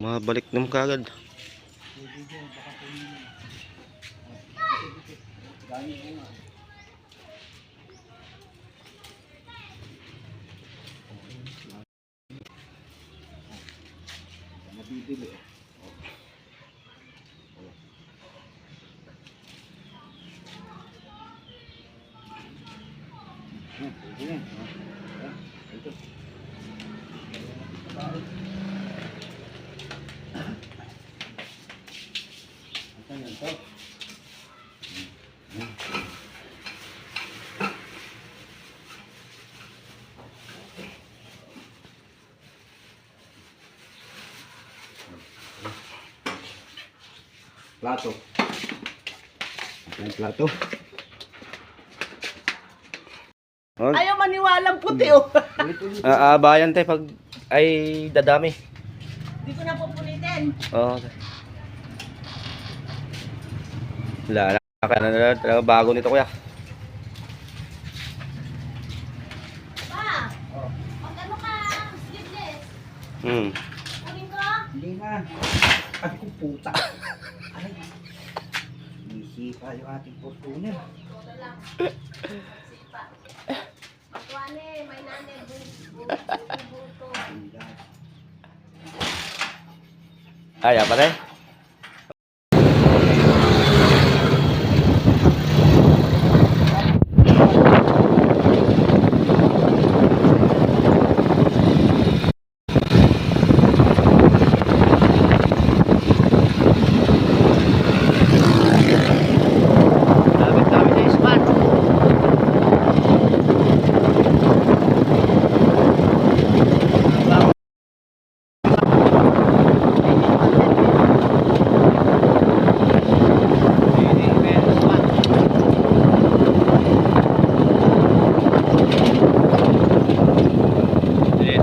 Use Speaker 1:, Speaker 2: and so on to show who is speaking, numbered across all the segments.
Speaker 1: Mabalik naman kagad.
Speaker 2: Nabibili. Plato. Ang plato.
Speaker 3: Ayaw maniwalang puti oh.
Speaker 1: Aabayan tayo pag ay dadami.
Speaker 3: Hindi ko na pupulitin.
Speaker 1: Oo. Wala na. Talaga bago nito kuya.
Speaker 3: Pa, mag ano ka, sleeveless. Kunin ko?
Speaker 2: Hindi na. Ay kung puta. Ay. Isipa yung ating fortuner.
Speaker 3: Ito lang. Sipa. Magwane, may nanay, buto.
Speaker 1: Ay, apa tayo?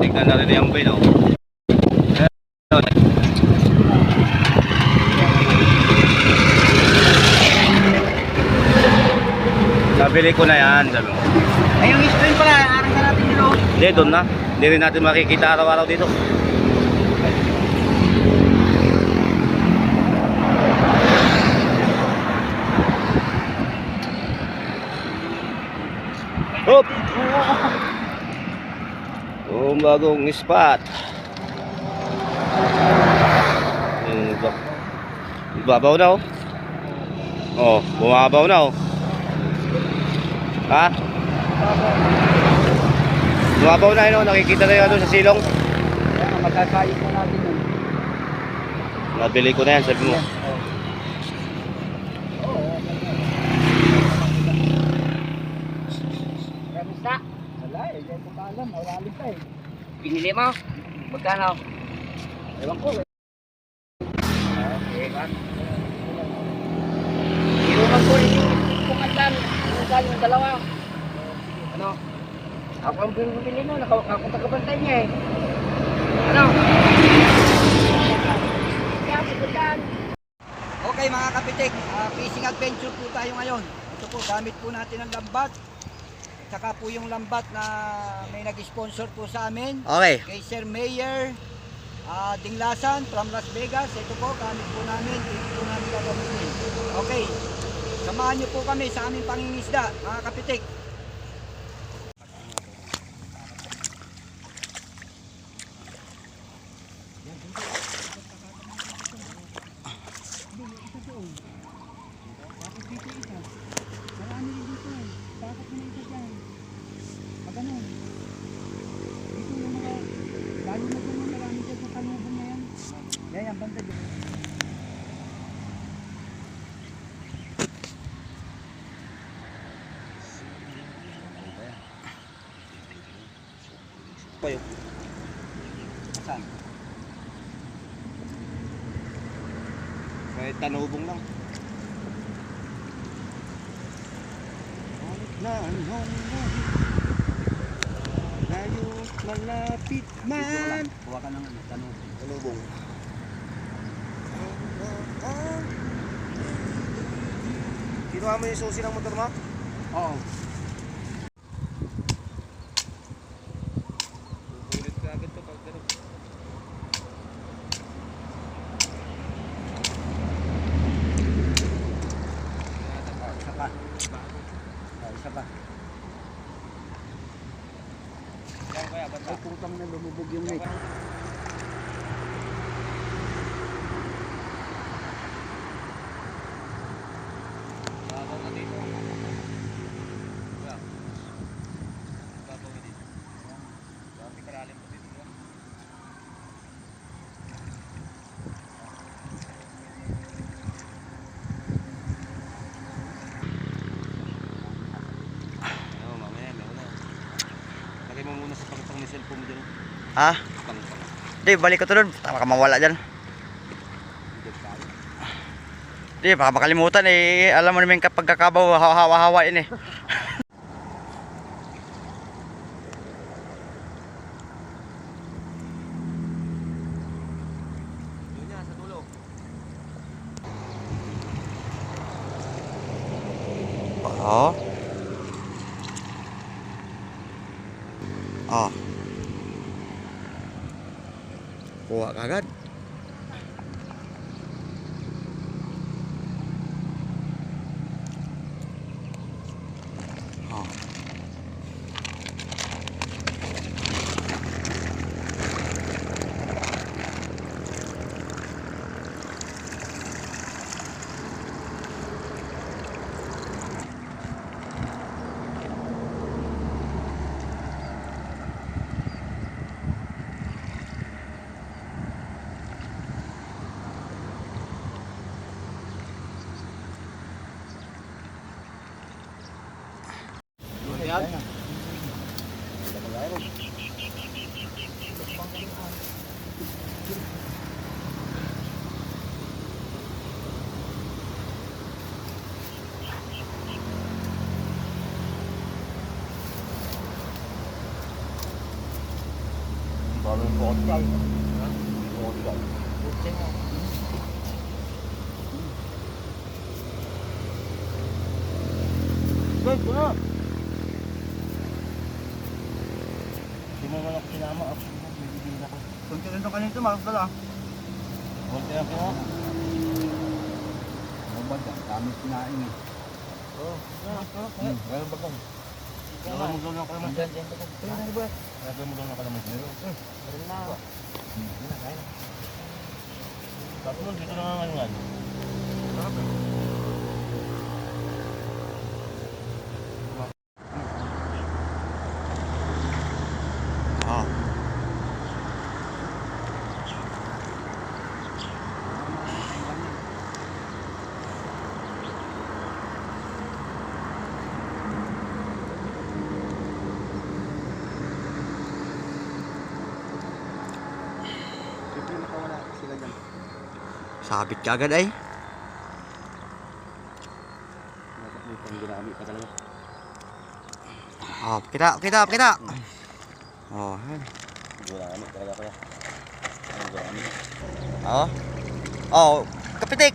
Speaker 1: Tignan natin yung pino. Nabili ko na yan, sabi mo.
Speaker 2: Ay yung screen pala, arang na natin dito.
Speaker 1: Hindi, doon na. Hindi rin natin makikita araw-araw dito. Hop! Bagong spot. Babaw na oh. Oh, bumabaw na oh. Ha? Bumabaw na yun oh. Nakikita na yun sa silong.
Speaker 2: Magkakain mo natin yun.
Speaker 1: Nabili ko na yan, sabi mo.
Speaker 2: Kamusta? Wala eh, hindi ko pa alam. Malalim pa eh.
Speaker 3: Pinili mo? Magkano?
Speaker 2: Ewan ko eh.
Speaker 3: Inuman ko rin yung kumandan. Inuman yung dalawa. Ano? Ako ang binili mo. Ako tagabantay niya eh. Ano?
Speaker 2: Okay mga kapitik, fishing adventure po tayo ngayon. Ito po, gamit po natin ang lambat. Saka po yung lambat na may nag-sponsor po sa amin.
Speaker 1: Okay.
Speaker 2: Kay Sir Mayor Dinglasan from Las Vegas. Ito po, gamit po namin. Ito po namin gagamitin. Okay. Samahan niyo po kami sa aming pangingisda, mga kapitik. Yan, ang banda dyan.
Speaker 1: Kayo.
Speaker 2: Saan?
Speaker 1: Kahit tanubong lang. Layo, malapit man.
Speaker 2: Kuha ka ng
Speaker 1: Tanubong. Kinuha mo yung susi ng motor mo?
Speaker 2: Oo.
Speaker 1: Isa pa. Yan kuya, banda.
Speaker 2: Ay, putang na lumubog yung mic.
Speaker 1: Babaw na dito. Kuya. Babaw na dito. Dami kalalim po dito. Kuya. Oo, mamaya, meron na. Lagay mo muna sa pangpang may cellphone mo dyan.
Speaker 2: Ah,
Speaker 1: Pangpang.
Speaker 2: di, balik ko to doon. Baka mawala dyan.
Speaker 1: Hindi tayo.
Speaker 2: Di, baka makalimutan eh. Alam mo naman kapag kakabaw, hawa-hawain eh.
Speaker 1: Doon niya, sa dulo.
Speaker 2: Oo. Oh. Kuha kagad. Oh.
Speaker 1: Yan. Balong kotal. Kotal. Guys, puno. Hindi mo man ako sinama.
Speaker 2: Kunti rin ito kanito, makapala.
Speaker 1: Kunti lang kaya.
Speaker 2: Ano ba dyan? Dami sinain eh.
Speaker 1: Oo. Meron ba kang? Meron mo doon ang kalaman.
Speaker 3: Diyan ba?
Speaker 1: Meron mo doon ang kalaman.
Speaker 3: Meron na.
Speaker 1: Tapos nun, dito na nga ngayon.
Speaker 2: Oh. Sabit ka agad ay.
Speaker 1: May pang ginamit pa talaga.
Speaker 2: Oh, kita. Oh, yan.
Speaker 1: Ginamit talaga kaya. Ginamit.
Speaker 2: Oh. Oh, kapitik.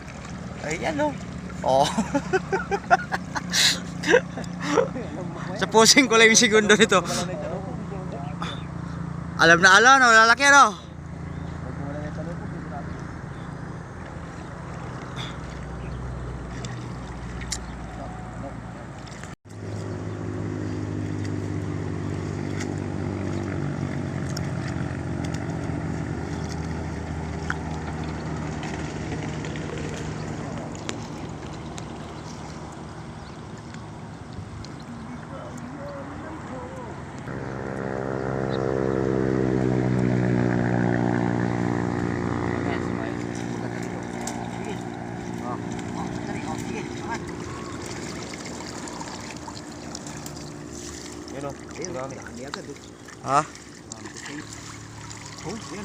Speaker 2: Ayan oh. Oh. Sa pusing ko lang yung segundo nito. Alam na alam, no? Lalaki ano?
Speaker 1: Yan o. Ginamit.
Speaker 2: Ha?
Speaker 1: Oh, yan.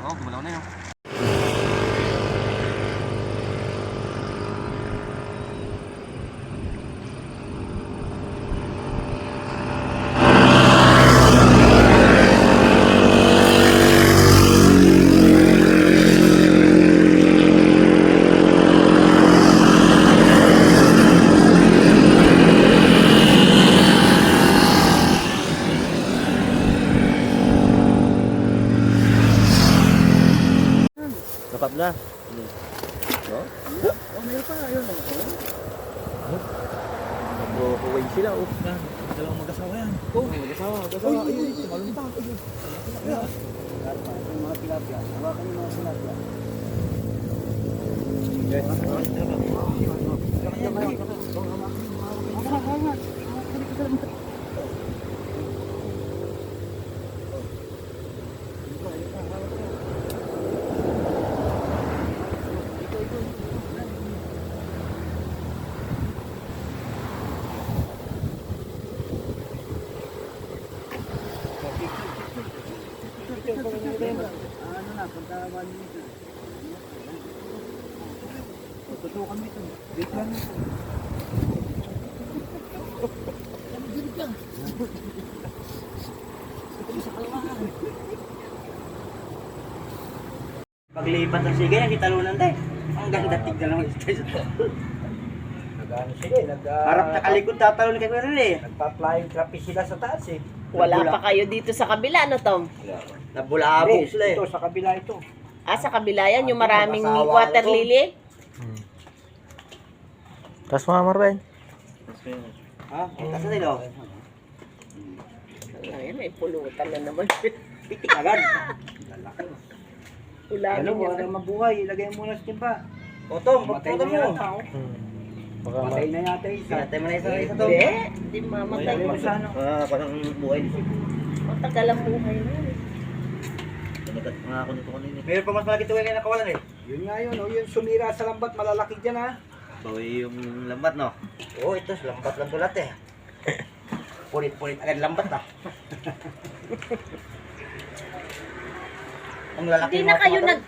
Speaker 1: Oh, gumalaw na yun. na.
Speaker 2: Oh, meron pa. Ayun, oh.
Speaker 1: Nag-uway sila, oh. Dalawang mag-asawa yan.
Speaker 2: Oh, mag-asawa. Ayun, tumaluntak. Ayun. Yung mga tilapia. Hawakan yung mga tilapia. Ano na, punta 1 minute. Totoo kami ito. Wait lang.
Speaker 3: Paglipat ng sige, hindi talunan tayo. Ang ganda tignan naman ito.
Speaker 2: Nag-ano sila eh.
Speaker 3: Harap na kalikod tatalon kay Kuya eh.
Speaker 2: Nagpa-flying trapeze sila sa taas eh.
Speaker 4: Wala pa kayo dito sa kabila, no, Tom?
Speaker 3: Nabulabog sila eh.
Speaker 2: Ito, sa kabila ito.
Speaker 4: Ah, sa kabila yan, yung maraming
Speaker 3: Masawa
Speaker 4: water
Speaker 3: ko.
Speaker 4: lily?
Speaker 1: Tapos mga Marben.
Speaker 3: Ha? Kasi nila.
Speaker 4: Ay, may pulutan na naman.
Speaker 3: Pitik agad.
Speaker 4: Ulamin
Speaker 2: Ano, huwag
Speaker 4: yan.
Speaker 2: kang mabuhay. Ilagay mo muna sa timba.
Speaker 3: Otom,
Speaker 2: Matay
Speaker 3: pagputo
Speaker 2: na
Speaker 3: mo.
Speaker 2: yata. Oh.
Speaker 1: Baka
Speaker 2: Matay na yata isa.
Speaker 3: Pinatay mo na isa to.
Speaker 4: Hindi, hindi mamatay.
Speaker 2: Ilagay mo sa ano.
Speaker 3: Parang buhay dito.
Speaker 4: Matagal ang buhay na.
Speaker 3: Tumagat nga ako nito kanina. Meron pa mas malaki tuwing na nakawalan eh.
Speaker 2: Yun nga yun. Oh, yung sumira sa lambat, malalaki dyan ha.
Speaker 3: Bawi yung lambat no? Oo, ito lambat lang tulat eh. Pulit-pulit agad lambat ah. Ang lalaki
Speaker 4: Hindi
Speaker 3: ng
Speaker 4: na
Speaker 3: mga
Speaker 4: kayo
Speaker 3: tumatalo.
Speaker 4: nag